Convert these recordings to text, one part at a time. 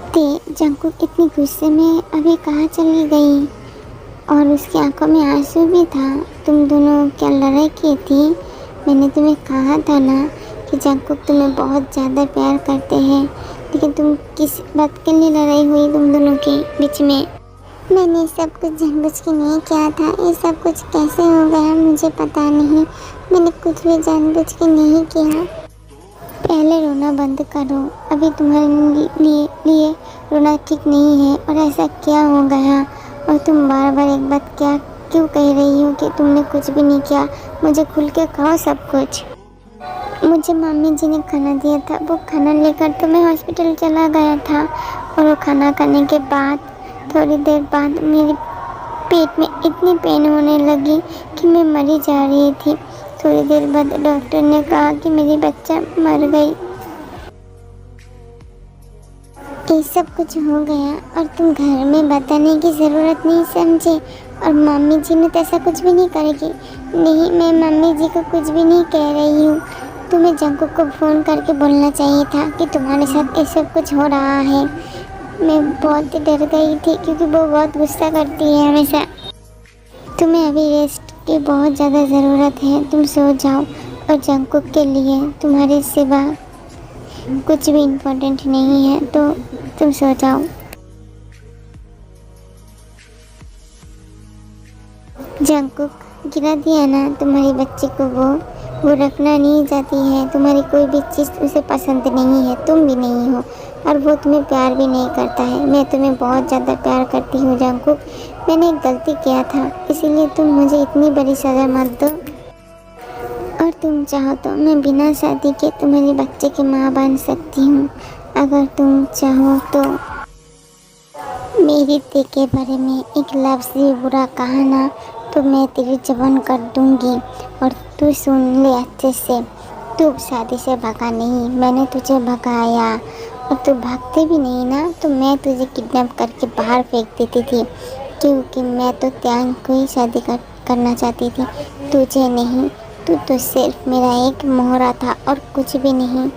ते जंकुक इतनी गुस्से में अभी कहाँ चली गई और उसकी आंखों में आंसू भी था। तुम दोनों क्या लड़ाई की थी? मैंने तुम्हें कहा था ना कि जंकुक तुम्हें बहुत ज़्यादा प्यार करते हैं, लेकिन तुम किस बात के लिए लड़ाई हुई तुम दोनों के बीच में? मैंने सब कुछ जानबूझ के नहीं किया था। ये सब कुछ कैसे हो गया मुझे पता नहीं। मैंने कुछ भी जानबूझ के नहीं किया। पहले रोना बंद करो। अभी तुम्हारे लिए रोना ठीक नहीं है। और ऐसा क्या हो गया? और तुम बार बार एक बात क्या क्यों कह रही हो कि तुमने कुछ भी नहीं किया? मुझे खुल के कहो सब कुछ। मुझे मम्मी जी ने खाना दिया था। वो खाना लेकर तो मैं हॉस्पिटल चला गया था। और वो खाना खाने के बाद थोड़ी देर बाद मेरे पेट में इतनी पेन होने लगी कि मैं मरी जा रही थी। थोड़ी देर बाद डॉक्टर ने कहा कि मेरी बच्चा मर गई। ये सब कुछ हो गया और तुम घर में बताने की ज़रूरत नहीं समझे। और मम्मी जी ने तो ऐसा कुछ भी नहीं करेगी। नहीं, मैं मम्मी जी को कुछ भी नहीं कह रही हूँ। तुम्हें जंकुक को फ़ोन करके बोलना चाहिए था कि तुम्हारे साथ ये सब कुछ हो रहा है। मैं बहुत डर गई थी क्योंकि वो बहुत गुस्सा करती है हमेशा। तुम्हें अभी रेस्ट की बहुत ज़्यादा ज़रूरत है। तुम सो जाओ। और जंकुक के लिए तुम्हारे सिवा कुछ भी इम्पोर्टेंट नहीं है, तो तुम सो जाओ। जंकुक गिरा दिया ना तुम्हारी बच्ची को। वो रखना नहीं चाहती है। तुम्हारी कोई भी चीज़ उसे पसंद नहीं है, तुम भी नहीं हो। और वो तुम्हें प्यार भी नहीं करता है। मैं तुम्हें बहुत ज़्यादा प्यार करती हूँ जंकुक। मैंने एक गलती किया था, इसीलिए तुम मुझे इतनी बड़ी सज़ा मत दो। और तुम चाहो तो मैं बिना शादी के तुम्हारे बच्चे की माँ बन सकती हूँ, अगर तुम चाहो तो। मेरी ते के बारे में एक लफ्ज़ भी बुरा कहा ना तो मैं तेरी ज़बान कर दूँगी। और तू सुन ले अच्छे से, तू शादी से भागा नहीं, मैंने तुझे भगाया। और तू भागते भी नहीं ना तो मैं तुझे किडनैप करके बाहर फेंक देती थी, क्योंकि मैं तो त्यांग को ही शादी करना चाहती थी, तुझे नहीं। तू तो सिर्फ मेरा एक मोहरा था और कुछ भी नहीं।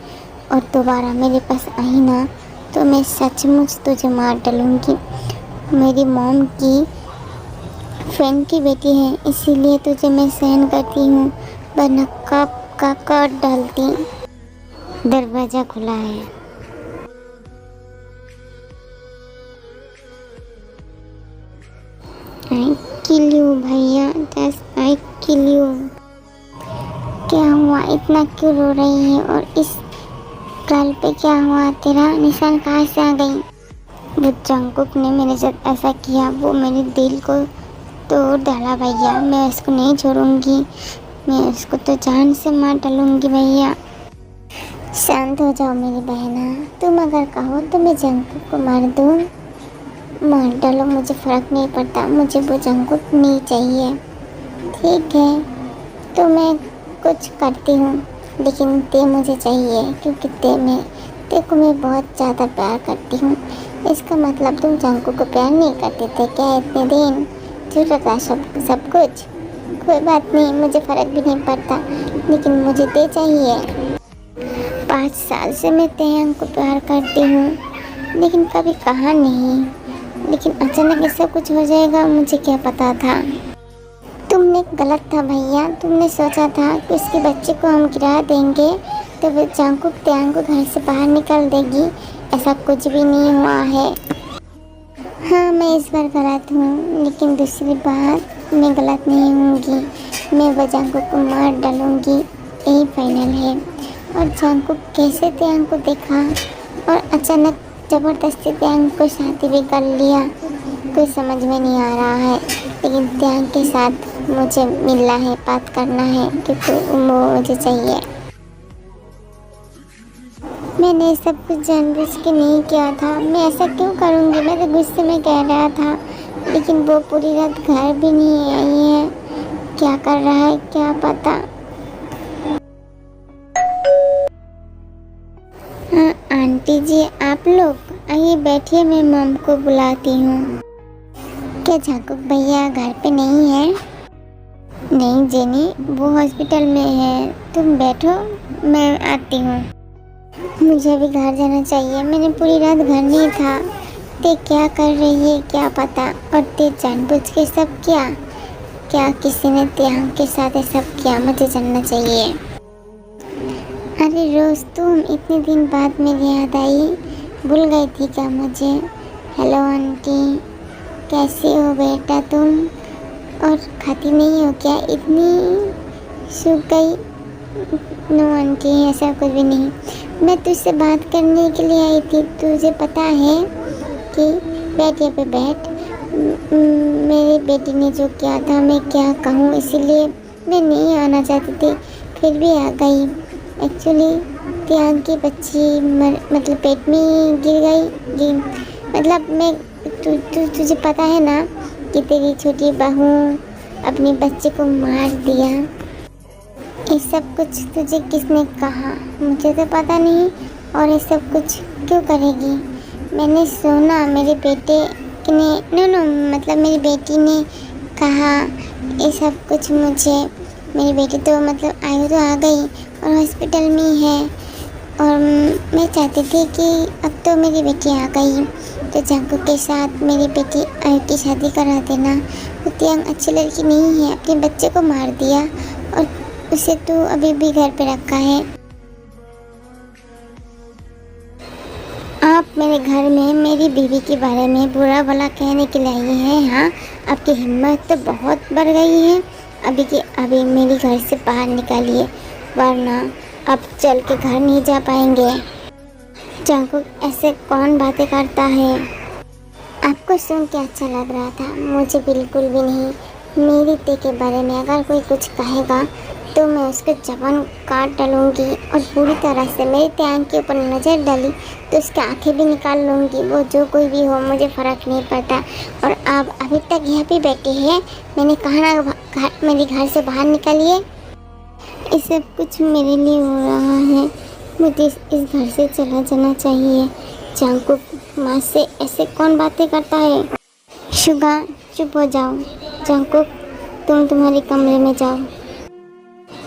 और दोबारा मेरे पास आई ना तो मैं सचमुच तुझे मार डालूँगी। मेरी मॉम की फ्रेंड की बेटी है, इसीलिए तुझे मैं सहन करती हूँ, वरना कब का काट डालती। दरवाज़ा खुला है। आई किल यू भैया, जस्ट आई किल यू। क्या हुआ? इतना क्यों रो रही है? और इस गाल पे क्या हुआ? तेरा निशान कहाँ से आ गई? वो जंकुक ने मेरे साथ ऐसा किया, वो मेरे दिल को तोड़ डाला भैया। मैं उसको नहीं छोड़ूंगी, मैं उसको तो जान से मार डालूंगी भैया। शांत हो जाओ मेरी बहना। तुम अगर कहो तो मैं जंकुक को मार दूँ। मार डालो, मुझे फ़र्क नहीं पड़ता। मुझे वो जंकुक नहीं चाहिए। ठीक है, तो मैं कुछ करती हूँ, लेकिन ते मुझे चाहिए, क्योंकि ते को मैं बहुत ज़्यादा प्यार करती हूँ। इसका मतलब तुम जंकुक को प्यार नहीं करते थे क्या इतने दिन? झूठा था सब कुछ। कोई बात नहीं, मुझे फ़र्क भी नहीं पड़ता, लेकिन मुझे ते चाहिए। 5 साल से मैं तेयांग को प्यार करती हूँ, लेकिन कभी कहा नहीं। लेकिन अचानक ऐसा कुछ हो जाएगा, मुझे क्या पता था। तुमने गलत था भैया। तुमने सोचा था कि उसके बच्चे को हम गिरा देंगे तो वो जंकुक त्यांग को घर से बाहर निकाल देगी। ऐसा कुछ भी नहीं हुआ है। हाँ, मैं इस बार गलत हूँ, लेकिन दूसरी बार मैं गलत नहीं होंगी। मैं वो जंकुक को मार डालूँगी, यही फाइनल है। और जंकुक कैसे त्यांग को देखा और अचानक ज़बरदस्ती त्यांग को शादी भी कर लिया, कोई समझ में नहीं आ रहा है। लेकिन त्यांग के साथ मुझे मिलना है, बात करना है, क्योंकि वो मुझे चाहिए। मैंने सब कुछ जानबूझ के नहीं किया था। मैं ऐसा क्यों करूँगी? मैं तो गुस्से में कह रहा था, लेकिन वो पूरी रात घर भी नहीं आई है। क्या कर रहा है क्या पता। हाँ आंटी जी, आप लोग आइए बैठिए, मैं मॉम को बुलाती हूँ। क्या जंकुक भैया घर पे नहीं है? नहीं जेनी, वो हॉस्पिटल में है। तुम बैठो, मैं आती हूँ। मुझे भी घर जाना चाहिए। मैंने पूरी रात घर नहीं था। ते क्या कर रही है क्या पता। और ते जानबूझ के सब क्या क्या किसी ने त्याग के साथ ये सब किया, मुझे जानना चाहिए। अरे रोज़ तुम इतने दिन बाद मेरी याद आई, भूल गई थी क्या मुझे? हेलो आंटी, कैसी हो बेटा तुम? और खाती नहीं हो क्या? इतनी सूख गई? नो आंटी, ऐसा कुछ भी नहीं। मैं तुझसे बात करने के लिए आई थी। तुझे पता है कि बैठ यहाँ पे बैठ। मेरी बेटी ने जो किया था, मैं क्या कहूँ, इसीलिए मैं नहीं आना चाहती थी, फिर भी आ गई। एक्चुअली त्याग की बच्ची मतलब पेट में ही गिर गई। मतलब मैं तुझे पता है ना कि तेरी छोटी बहू अपने बच्चे को मार दिया। ये सब कुछ तुझे किसने कहा? मुझे तो पता नहीं। और ये सब कुछ क्यों करेगी? मैंने सुना मेरे बेटे ने मतलब मेरी बेटी ने कहा ये सब कुछ मुझे। मेरी बेटी तो मतलब आयु तो आ गई और हॉस्पिटल में ही है। और मैं चाहती थी कि अब तो मेरी बेटी आ गई तो जांकू के साथ मेरी बेटी आयु की शादी करा देना। वो त्याग अच्छी लड़की नहीं है, अपने बच्चे को मार दिया और उसे तो अभी भी घर पे रखा है। आप मेरे घर में मेरी बीवी के बारे में बुरा भला कहने के लिए आई हैं? हाँ, आपकी हिम्मत तो बहुत बढ़ गई है। अभी की अभी मेरी घर से बाहर निकालिए, वरना अब चल के घर नहीं जा पाएंगे। जांकू, ऐसे कौन बातें करता है? आपको सुन के अच्छा लग रहा था? मुझे बिल्कुल भी नहीं। मेरी ते के बारे में अगर कोई कुछ कहेगा तो मैं उसके जबान काट डालूंगी और पूरी तरह से मेरी त्याग के ऊपर नज़र डाली तो उसकी आंखें भी निकाल लूँगी। वो जो कोई भी हो, मुझे फ़र्क नहीं पड़ता। और आप अभी तक यहाँ पे बैठे हैं, मैंने कहा ना मेरे घर से बाहर निकालिए। ये सब कुछ मेरे लिए हो रहा है, मुझे इस घर से चला जाना चाहिए। जांकू, माँ से ऐसे कौन बातें करता है? शुगा, चुप हो जाओ। जांकू, तुम तुम्हारे कमरे में जाओ।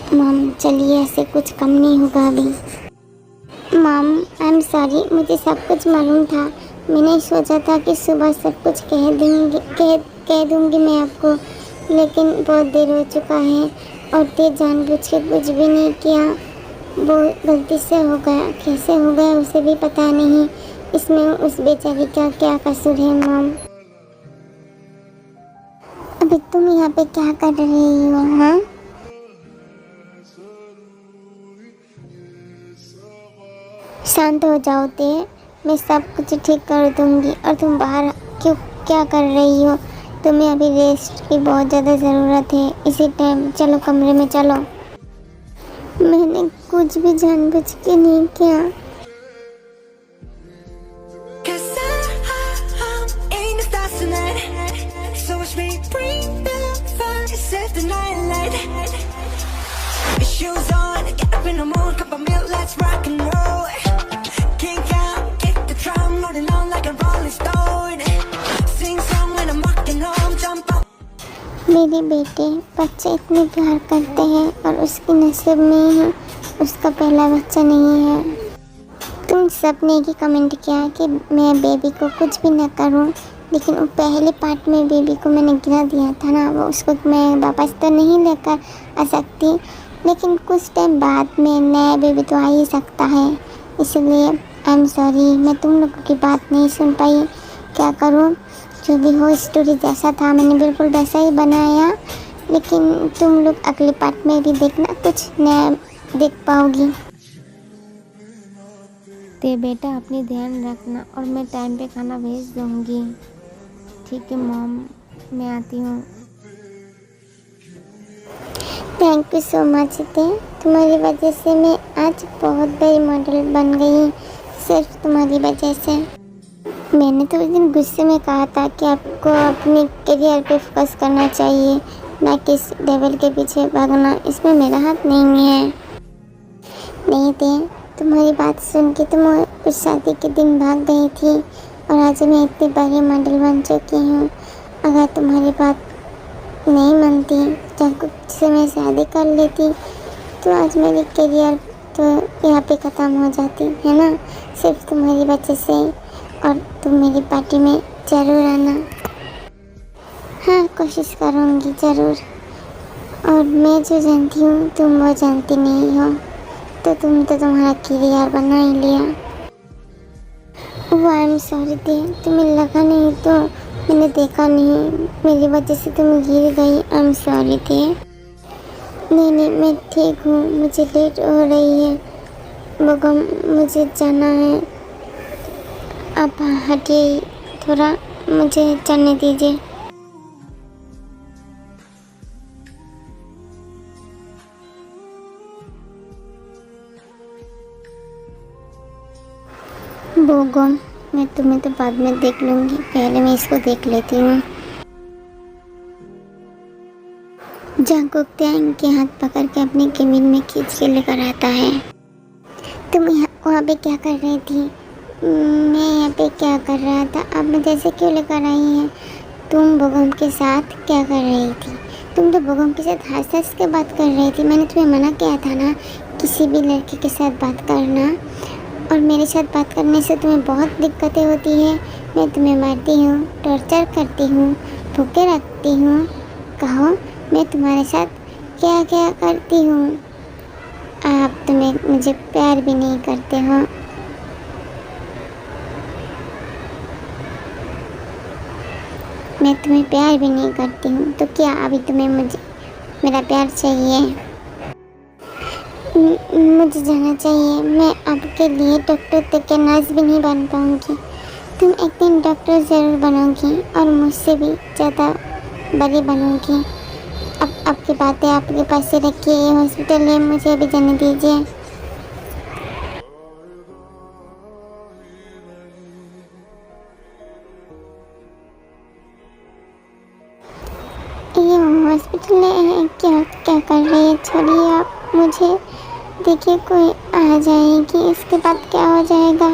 मॉम, चलिए, ऐसे कुछ कम नहीं होगा अभी। मॉम, आई एम सॉरी, मुझे सब कुछ मालूम था। मैंने सोचा था कि सुबह सब कुछ कह दूँगी मैं आपको, लेकिन बहुत देर हो चुका है और ते जानबूझ के कुछ भी नहीं किया। वो गलती से हो गया, कैसे हो गया उसे भी पता नहीं। इसमें उस बेचारी का क्या कसूर है? मॉम, अभी तुम यहाँ पे क्या कर रही हो? हाँ, शांत हो जाओ ते, मैं सब कुछ ठीक कर दूंगी। और तुम बाहर क्या कर रही हो? तुम्हें अभी रेस्ट की बहुत ज़्यादा ज़रूरत है इसी टाइम। चलो कमरे में चलो। मैंने कुछ भी जानबूझ के नहीं किया। Shoes on, get up in the morning, cup of milk, let's rock and roll. Kink out, kick the drum, rolling on like a rolling stone. Sing song when I'm walking home, jump up. मेरे बेटे बच्चे इतने प्यार करते हैं और उसकी नसीब में ही उसका पहला बच्चा नहीं है। तुम सब ने ही कमेंट किया कि मैं बेबी को कुछ भी ना करूं, लेकिन वो पहले पार्ट में बेबी को मैंने गिरा दिया था ना, वो उसको मैं वापस तो नहीं लेकर आ सकती, लेकिन कुछ टाइम बाद में नया बेबी तो आ ही सकता है। इसलिए आई एम सॉरी, मैं तुम लोगों की बात नहीं सुन पाई। क्या करूं, जो भी हो स्टोरी जैसा था मैंने बिल्कुल वैसा ही बनाया, लेकिन तुम लोग अगले पार्ट में भी देखना, कुछ नया देख पाओगी। ते बेटा, अपनी ध्यान रखना और मैं टाइम पे खाना भेज दूँगी। ठीक है मॉम, मैं आती हूँ। थैंक यू सो मच ते, तुम्हारी वजह से मैं आज बहुत बड़ी मॉडल बन गई, सिर्फ तुम्हारी वजह से। मैंने तो उस दिन गुस्से में कहा था कि आपको अपने करियर पे फोकस करना चाहिए, ना कि इस डेविल के पीछे भागना। इसमें मेरा हाथ नहीं है। नहीं ते, तुम्हारी बात सुन के तुम उस शादी के दिन भाग गई थी और आज मैं इतनी बड़ी मॉडल बन चुकी हूँ। अगर तुम्हारी बात नहीं मानती, जब से मैं शादी कर लेती तो आज मेरी करियर तो यहाँ पे ख़त्म हो जाती है ना, सिर्फ तुम्हारी वजह से। और तुम मेरी पार्टी में ज़रूर आना। हाँ, कोशिश करूँगी ज़रूर। और मैं जो जानती हूँ तुम वो जानती नहीं हो, तो तुम तो तुम्हारा किरदार बना ही लिया। वो आई एम सॉरी थे, तुम्हें लगा नहीं तो मैंने देखा नहीं, मेरी वजह से तुम गिर गई। आई एम सॉरी थे। नहीं, मैं ठीक हूँ, मुझे लेट हो रही है बगम, मुझे जाना है। आप हटिए थोड़ा, मुझे जाने दीजिए। बोगम, मैं तुम्हें तो बाद में देख लूँगी, पहले मैं इसको देख लेती हूँ। जांगकुक टैंग के हाथ पकड़ के अपने केबिन में खींच के लेकर आता है। तुम वहाँ पे क्या कर रही थी? मैं यहाँ पे क्या कर रहा था? आप मुझे ऐसे क्यों लेकर आई हैं? तुम बोगम के साथ क्या कर रही थी? तुम तो बोगम के साथ हंस के बात कर रही थी। मैंने तुम्हें मना किया था ना किसी भी लड़के के साथ बात करना, और मेरे साथ बात करने से तुम्हें बहुत दिक्कतें होती हैं। मैं तुम्हें मारती हूँ, टॉर्चर करती हूँ, भूखे रखती हूँ। कहो मैं तुम्हारे साथ क्या क्या करती हूँ? आप तुम्हें मुझे प्यार भी नहीं करते हो। मैं तुम्हें प्यार भी नहीं करती हूँ, तो क्या अभी तुम्हें मेरा प्यार चाहिए? मुझे जाना चाहिए। मैं आपके लिए डॉक्टर तक के नर्स भी नहीं बन पाऊँगी। तुम एक दिन डॉक्टर ज़रूर बनोगी और मुझसे भी ज़्यादा बड़ी बनोगी। अब आपकी बातें आपके पास से रखिए, ये हॉस्पिटल है, मुझे अभी जाने दीजिए। ये हॉस्पिटल है, क्या क्या कर रही है? छोड़िए आप मुझे, देखिए कोई आ जाएगी, इसके बाद क्या हो जाएगा।